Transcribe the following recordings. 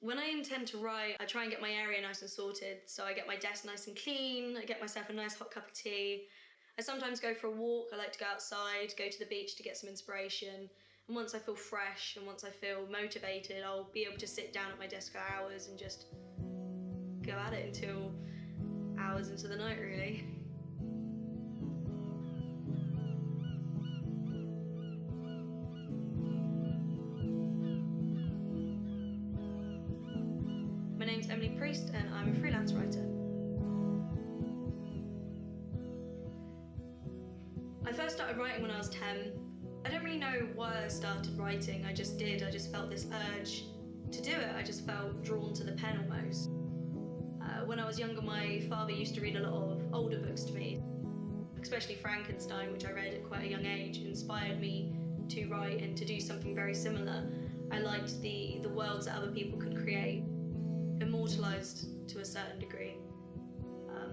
When I intend to write, I try and get my area nice and sorted. So I get my desk nice and clean, I get myself a nice hot cup of tea. I sometimes go for a walk, I like to go outside, go to the beach to get some inspiration. And once I feel fresh and once I feel motivated, I'll be able to sit down at my desk for hours and just go at it until hours into the night, really. My name's Emily Priest and I'm a freelance writer. I first started writing when I was 10. I don't really know why I started writing, I just did. I just felt this urge to do it. I just felt drawn to the pen almost. When I was younger, my father used to read a lot of older books to me, especially Frankenstein, which I read at quite a young age, inspired me to write and to do something very similar. I liked the worlds that other people could create, immortalised to a certain degree.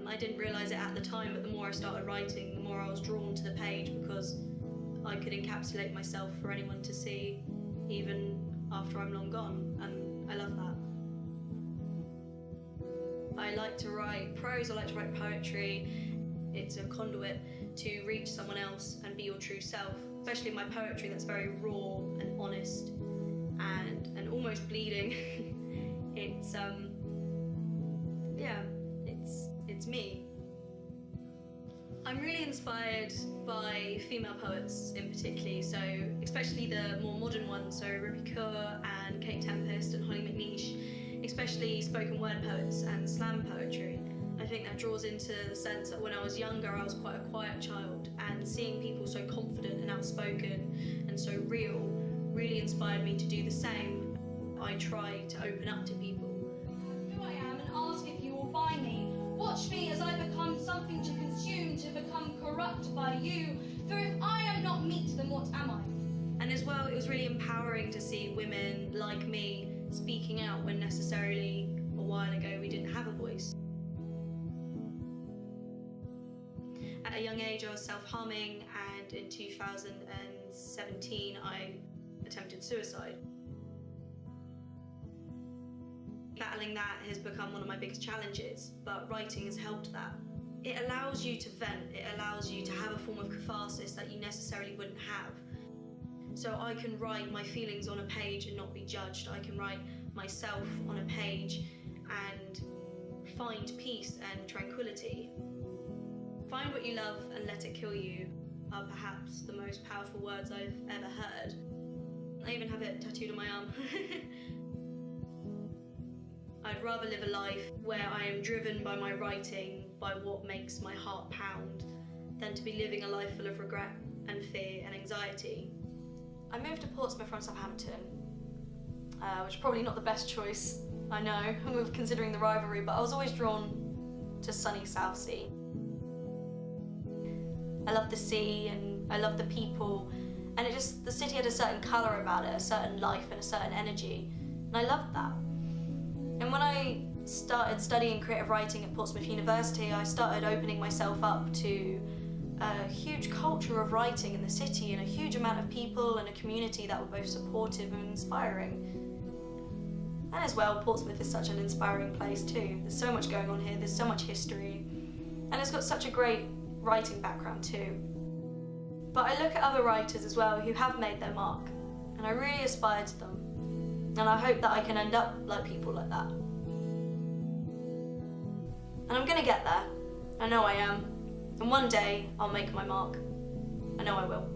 I didn't realise it at the time, but the more I started writing, the more I was drawn to the page because I could encapsulate myself for anyone to see, even after I'm long gone, and I love that. I like to write prose, I like to write poetry. It's a conduit to reach someone else and be your true self, especially my poetry that's very raw and honest and almost bleeding. It's me. I'm really inspired by female poets in particular, so especially the more modern ones, so Ruby Kaur and Kate Tempest and Holly McNeish, especially spoken word poets and slam poetry. I think that draws into the sense that when I was younger I was quite a quiet child, and seeing people so confident and outspoken and so real really inspired me to do the same. I try to open up to people. Who I am and ask if you will buy me. Watch me as I become something to consume, to become corrupt by you. For if I am not meat, then what am I? And as well, it was really empowering to see women like me speaking out when necessarily a while ago we didn't have a voice. At a young age I was self-harming, and in 2017 I attempted suicide. Battling that has become one of my biggest challenges, but writing has helped that. It allows you to vent, it allows you to have a form of catharsis that you necessarily wouldn't have. So I can write my feelings on a page and not be judged. I can write myself on a page and find peace and tranquility. Find what you love and let it kill you are perhaps the most powerful words I've ever heard. I even have it tattooed on my arm. I'd rather live a life where I am driven by my writing, by what makes my heart pound, than to be living a life full of regret and fear and anxiety. I moved to Portsmouth from Southampton, which is probably not the best choice, I know, considering the rivalry, but I was always drawn to sunny Southsea. I love the sea and I love the people, and the city had a certain colour about it, a certain life and a certain energy, and I loved that. And when I started studying creative writing at Portsmouth University, I started opening myself up to a huge culture of writing in the city and a huge amount of people and a community that were both supportive and inspiring. And as well, Portsmouth is such an inspiring place too. There's so much going on here, there's so much history, and it's got such a great writing background too. But I look at other writers as well who have made their mark, and I really aspire to them. And I hope that I can end up like people like that. And I'm gonna get there. I know I am. And one day I'll make my mark. I know I will.